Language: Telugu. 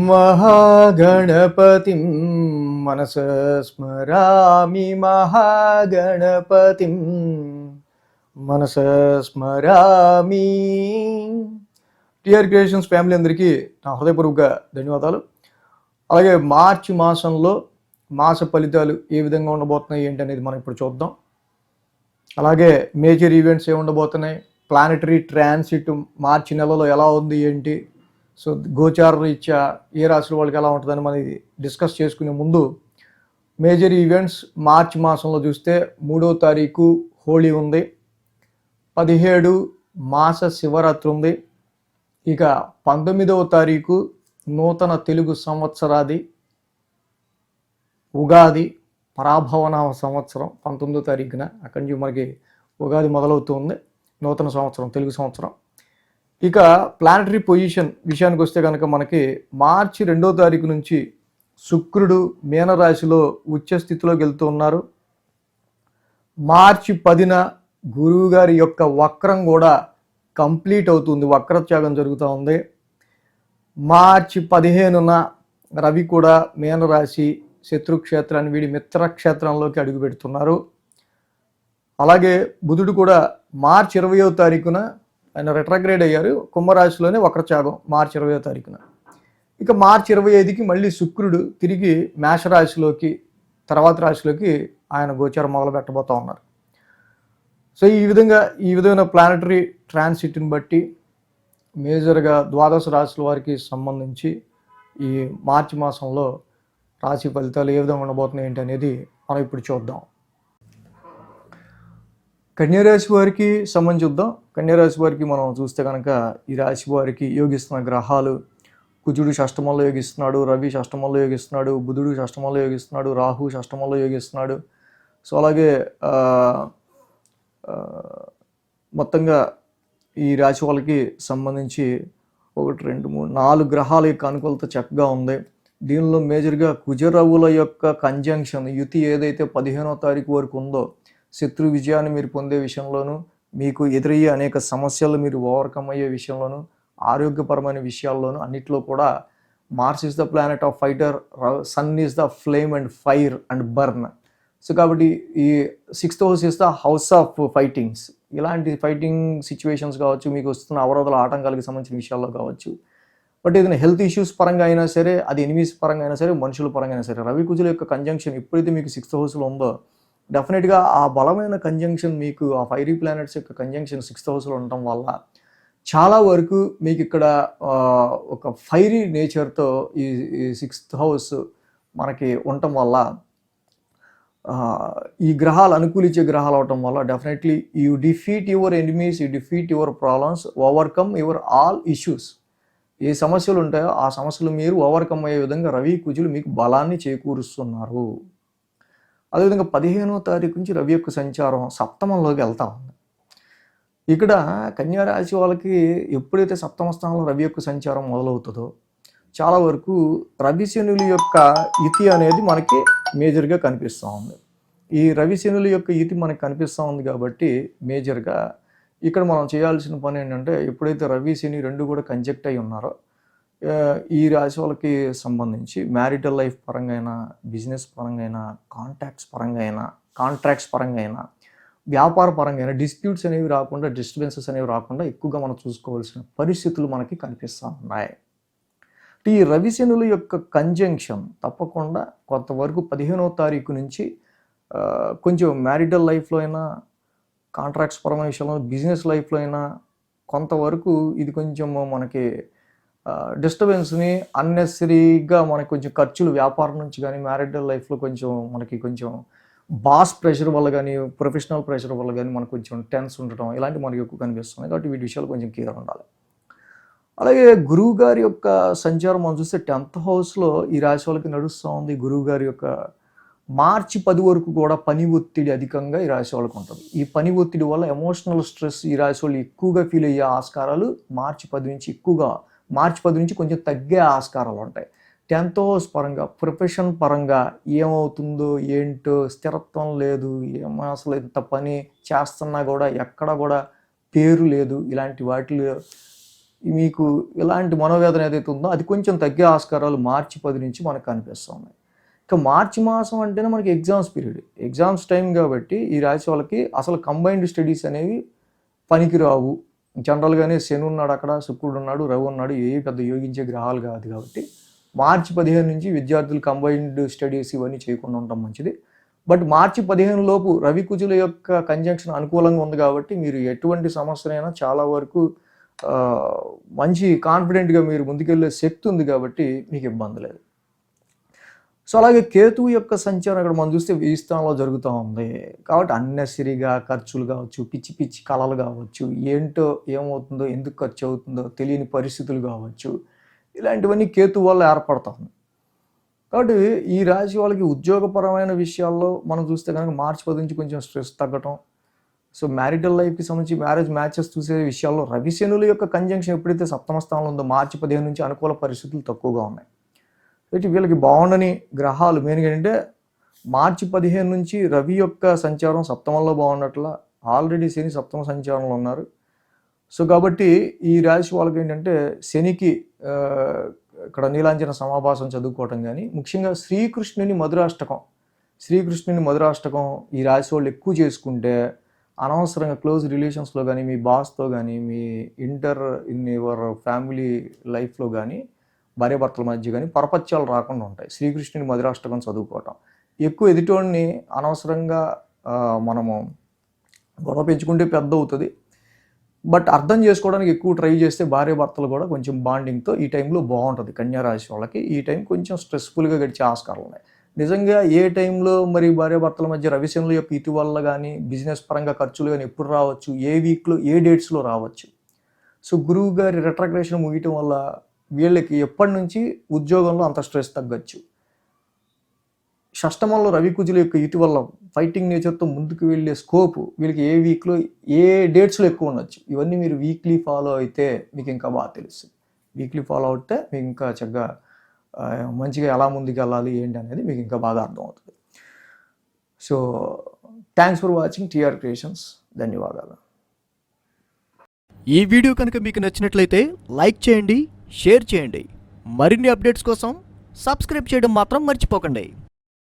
महागणपतिं मनसा स्मरामि महागणपतिं మనసా స్మరామి. టిఆర్ క్రియేషన్స్ ఫ్యామిలీ అందరికీ నా హృదయపూర్వక ధన్యవాదాలు. అలాగే మార్చి మాసంలో మాస ఫలితాలు ఏ విధంగా ఉండబోతున్నాయి ఏంటి అనేది మనం ఇప్పుడు చూద్దాం. అలాగే మేజర్ ఈవెంట్స్ ఏ ఉండబోతున్నాయి, ప్లానెటరీ ట్రాన్సిట్ మార్చి నెలలో ఎలా ఉంది ఏంటి, సో గోచార రీత్యా ఏ రాశుల వాళ్ళకి ఎలా ఉంటుందని మనం డిస్కస్ చేసుకునే ముందు మేజర్ ఈవెంట్స్ మార్చి మాసంలో చూస్తే 3వ తారీఖు హోళీ ఉంది, 17 మాస శివరాత్రి ఉంది, ఇక 19వ తారీఖు నూతన తెలుగు సంవత్సరాది ఉగాది పరాభవన సంవత్సరం 19వ తారీఖున అక్కడి నుంచి మనకి ఉగాది మొదలవుతుంది, నూతన సంవత్సరం తెలుగు సంవత్సరం. ఇక ప్లానటరీ పొజిషన్ విషయానికి వస్తే కనుక మనకి మార్చి 2వ తారీఖు నుంచి శుక్రుడు మీనరాశిలో ఉచ్చ స్థితిలోకి వెళ్తూ ఉన్నారు. మార్చి 10న గురువు గారి యొక్క వక్రం కూడా కంప్లీట్ అవుతుంది, వక్రత్యాగం జరుగుతూ ఉంది. మార్చి 15న రవి కూడా మీనరాశి శత్రుక్షేత్రాన్ని వీడి మిత్రక్షేత్రంలోకి అడుగు పెడుతున్నారు. అలాగే బుధుడు కూడా మార్చి 20వ తారీఖున ఆయన రెట్రాగ్రేడ్ అయ్యారు, కుంభరాశిలోనే వక్రత్యాగం మార్చి 20వ తారీఖున. ఇక మార్చి 25కి మళ్ళీ శుక్రుడు తిరిగి మేషరాశిలోకి తర్వాత రాశిలోకి ఆయన గోచారం మొదలు పెట్టబోతూ ఉన్నారు. సో ఈ విధమైన ప్లానటరీ ట్రాన్సిట్ని బట్టి మేజర్గా ద్వాదశ రాశుల వారికి సంబంధించి ఈ మార్చి మాసంలో రాశి ఫలితాలు ఏ విధంగా ఉండబోతున్నాయి ఏంటి అనేది మనం ఇప్పుడు చూద్దాం. కన్యారాశి వారికి సంబంధించి చూద్దాం. కన్యారాశి వారికి మనం చూస్తే కనుక ఈ రాశి వారికి యోగిస్తున్న గ్రహాలు, కుజుడు షష్టమంలో యోగిస్తున్నాడు, రవి షష్టమంలో యోగిస్తున్నాడు, బుధుడు షష్టమంలో యోగిస్తున్నాడు, రాహు షష్టమంలో యోగిస్తున్నాడు. సో అలాగే మొత్తంగా ఈ రాశి వాళ్ళకి సంబంధించి 1 2 3 4 గ్రహాల యొక్క అనుకూలత చక్కగా ఉంది. దీనిలో మేజర్గా కుజరవుల యొక్క కంజంక్షన్ యుతి ఏదైతే 15వ తారీఖు వరకు ఉందో శత్రు విజయాన్ని మీరు పొందే విషయంలోనూ, మీకు ఎదురయ్యే అనేక సమస్యలు మీరు ఓవర్కమ్ అయ్యే విషయంలోనూ, ఆరోగ్యపరమైన విషయాల్లోనూ అన్నిట్లో కూడా Mars is the planet of fighter, Sun is the flame and fire and burn. So కాబట్టి ఈ 6th house is the house of fightings. ఇలాంటి ఫైటింగ్ సిచ్యువేషన్స్ కావచ్చు, మీకు వస్తున్న అవరోధాల ఆటంకాలకు సంబంధించిన విషయాల్లో కావచ్చు, బట్ ఏదైనా హెల్త్ ఇష్యూస్ పరంగా అయినా సరే, అది ఎనిమీస్ పరంగా అయినా సరే, మనుషుల పరంగా అయినా సరే, రవి కుజుల యొక్క కంజంక్షన్ ఎప్పుడైతే మీకు 6th హౌస్లో ఉందో డెఫినెట్గా ఆ బలమైన కంజంక్షన్ మీకు ఆ ఫైరీ ప్లానెట్స్ యొక్క కంజంక్షన్ 6th హౌస్లో ఉండటం వల్ల చాలా వరకు మీకు ఇక్కడ ఒక ఫైరీ నేచర్తో ఈ 6th హౌస్ మనకి ఉండటం వల్ల ఈ గ్రహాలు అనుకూలించే గ్రహాలు అవటం వల్ల definitely you defeat your enemies, you defeat your problems, overcome your all issues. ఏ సమస్యలు ఉంటాయో ఆ సమస్యలు మీరు ఓవర్కమ్ అయ్యే విధంగా రవి కుజులు మీకు బలాన్ని చేకూరుస్తున్నారు. అదేవిధంగా 15వ తారీఖు నుంచి రవి యొక్క సంచారం సప్తమంలోకి వెళ్తా ఉంది. ఇక్కడ కన్యారాశి వాళ్ళకి ఎప్పుడైతే సప్తమ స్థానంలో రవి యొక్క సంచారం మొదలవుతుందో చాలా వరకు రవి శనుల యొక్క యుతి అనేది మనకి మేజర్గా కనిపిస్తూ ఉంది. ఈ రవి శనుల యొక్క యుతి మనకి కనిపిస్తూ ఉంది కాబట్టి మేజర్గా ఇక్కడ మనం చేయాల్సిన పని ఏంటంటే, ఎప్పుడైతే రవి శని 2 కూడా కంజెక్ట్ అయి ఉన్నారో ఈ రాశి వాళ్ళకి సంబంధించి మ్యారిటల్ లైఫ్ పరంగా అయినా, బిజినెస్ పరంగా అయినా, కాంట్రాక్ట్స్ పరంగా అయినా, వ్యాపార పరంగా అయినా డిస్ప్యూట్స్ అనేవి రాకుండా, డిస్టర్బెన్సెస్ అనేవి రాకుండా ఎక్కువగా మనం చూసుకోవాల్సిన పరిస్థితులు మనకి కనిపిస్తూ ఉన్నాయి. ఈ రవి శనుల యొక్క కంజంక్షన్ తప్పకుండా కొంతవరకు 15వ తారీఖు నుంచి కొంచెం మ్యారిటల్ లైఫ్లో అయినా, కాంట్రాక్ట్స్ పరమైన విషయంలో, బిజినెస్ లైఫ్లో అయినా కొంతవరకు ఇది కొంచెం మనకి డిస్టర్బెన్స్ని అన్నెసరీగా మనకి కొంచెం ఖర్చులు వ్యాపారం నుంచి కానీ, మ్యారిటల్ లైఫ్లో మనకి కొంచెం బాస్ ప్రెషర్ వల్ల కానీ, ప్రొఫెషనల్ ప్రెషర్ వల్ల కానీ మనకు కొంచెం టెన్స్ ఉండటం ఇలాంటివి మనకి ఎక్కువ కనిపిస్తున్నాయి. కాబట్టి వీటి విషయాలు కొంచెం క్లియర్ ఉండాలి. అలాగే గురువు గారి యొక్క సంచారం మనం చూస్తే 10th హౌస్లో ఈ రాశి వాళ్ళకి నడుస్తూ ఉంది. గురువు గారి యొక్క మార్చి 10 వరకు కూడా పని ఒత్తిడి అధికంగా ఈ రాశి వాళ్ళకి ఉంటుంది. ఈ పని ఒత్తిడి వల్ల ఎమోషనల్ స్ట్రెస్ ఈ రాశి వాళ్ళు ఎక్కువగా ఫీల్ అయ్యే ఆస్కారాలు మార్చి 10 నుంచి కొంచెం తగ్గే ఆస్కారాలు ఉంటాయి. 10th హౌస్ పరంగా, ప్రొఫెషన్ పరంగా ఏమవుతుందో ఏంటో స్థిరత్వం లేదు, అసలు ఇంత పని చేస్తున్నా కూడా ఎక్కడ కూడా పేరు లేదు, ఇలాంటి వాటిలో మీకు ఇలాంటి మనోవేదన ఏదైతే ఉందో అది కొంచెం తగ్గే ఆస్కారాలు మార్చి 10 నుంచి మనకు కనిపిస్తూ ఉన్నాయి. ఇక మార్చి మాసం అంటేనే మనకి ఎగ్జామ్స్ పీరియడ్, ఎగ్జామ్స్ టైం కాబట్టి ఈ రాశి వాళ్ళకి అసలు కంబైన్డ్ స్టడీస్ అనేవి పనికిరావు. జనరల్గానే శని ఉన్నాడు అక్కడ, శుక్రుడు ఉన్నాడు, రవి ఉన్నాడు, ఏ పెద్ద యోగించే గ్రహాలు కాదు కాబట్టి మార్చి 15 నుంచి విద్యార్థులు కంబైన్డ్ స్టడీస్ ఇవన్నీ చేయకుండా ఉండటం మంచిది. బట్ మార్చి 15 లోపు రవి కుజుల యొక్క కంజంక్షన్ అనుకూలంగా ఉంది కాబట్టి మీరు ఎటువంటి సమస్యనైనా చాలా వరకు మంచి కాన్ఫిడెంట్గా మీరు ముందుకెళ్ళే శక్తి ఉంది కాబట్టి మీకు ఇబ్బంది లేదు. సో అలాగే కేతువు యొక్క సంచారం ఇక్కడ మనం చూస్తే 10వ స్థానంలో జరుగుతూ ఉంది కాబట్టి అన్నెసరీగా ఖర్చులు కావచ్చు, పిచ్చి పిచ్చి కళలు కావచ్చు, ఏంటో ఏమవుతుందో, ఎందుకు ఖర్చు అవుతుందో తెలియని పరిస్థితులు కావచ్చు, ఇలాంటివన్నీ కేతువు వల్ల ఏర్పడతా ఉంది. కాబట్టి ఈ రాశి వాళ్ళకి ఉద్యోగపరమైన విషయాల్లో మనం చూస్తే కనుక మార్చి 10 నుంచి కొంచెం స్ట్రెస్ తగ్గటం. సో మ్యారిటల్ లైఫ్కి సంబంధించి మ్యారేజ్ మ్యాచెస్ చూసే విషయాల్లో రవి శనుల యొక్క కంజంక్షన్ ఎప్పుడైతే 7వ స్థానంలో ఉందో మార్చి 15 నుంచి అనుకూల పరిస్థితులు తక్కువగా ఉన్నాయి. అయితే వీళ్ళకి బాగుండని గ్రహాలు మెయిన్గా ఏంటంటే మార్చి 15 నుంచి రవి యొక్క సంచారం 7వ బాగున్నట్ల, ఆల్రెడీ శని 7వ సంచారంలో ఉన్నారు. సో కాబట్టి ఈ రాశి వాళ్ళకి ఏంటంటే శనికి ఇక్కడ నీలాంజన సమాభాసం చదువుకోవటం కానీ, ముఖ్యంగా శ్రీకృష్ణుని మధురాష్టకం ఈ రాశి వాళ్ళు ఎక్కువ చేసుకుంటే అనవసరంగా క్లోజ్ రిలేషన్స్లో కానీ, మీ బాస్తో కానీ, మీ ఇన్ యువర్ ఫ్యామిలీ లైఫ్లో కానీ, భార్యాభర్తల మధ్య కానీ పరపత్యాలు రాకుండా ఉంటాయి. శ్రీకృష్ణుని మధురాష్టకం చదువుకోవటం, ఎక్కువ ఎదుటోడిని అనవసరంగా మనము గొడవ పెంచుకుంటే పెద్ద అవుతుంది. బట్ అర్థం చేసుకోవడానికి ఎక్కువ ట్రై చేస్తే భార్యాభర్తలు కూడా కొంచెం బాండింగ్తో ఈ టైంలో బాగుంటుంది. కన్యారాశి వాళ్ళకి ఈ టైం కొంచెం స్ట్రెస్ఫుల్గా గడిచే ఆస్కారాలు ఉన్నాయి. నిజంగా ఏ టైంలో మరి భార్యాభర్తల మధ్య రవిశనుల యొక్క ఇటు వల్ల కానీ, బిజినెస్ పరంగా ఖర్చులు కానీ ఎప్పుడు రావచ్చు, ఏ వీక్లో ఏ డేట్స్లో రావచ్చు. సో గురువు గారి రెట్రగ్రేషన్ ముగియటం వల్ల వీళ్ళకి ఎప్పటి నుంచి ఉద్యోగంలో అంత స్ట్రెస్ తగ్గచ్చు. షష్టమంలో రవి కుజుల యొక్క ఇటు వల్ల ఫైటింగ్ నేచర్తో ముందుకు వెళ్ళే స్కోప్ వీళ్ళకి ఏ వీక్లో ఏ డేట్స్లో ఎక్కువ ఉండొచ్చు. ఇవన్నీ మీరు వీక్లీ ఫాలో అయితే మీకు ఇంకా బాగా తెలుస్తుంది. వీక్లీ ఫాలో అవుతే మీకు ఇంకా చక్కగా మంచిగా ఎలా ముందుకు వెళ్ళాలి ఏంటి అనేది మీకు ఇంకా బాగా అర్థమవుతుంది. So thanks for watching TR Creations. ధన్యవాదాలు. ఈ వీడియో కనుక మీకు నచ్చినట్లయితే లైక్ చేయండి, షేర్ చేయండి. మరిన్ని అప్డేట్స్ కోసం సబ్స్క్రైబ్ చేయడం మాత్రం మర్చిపోకండి.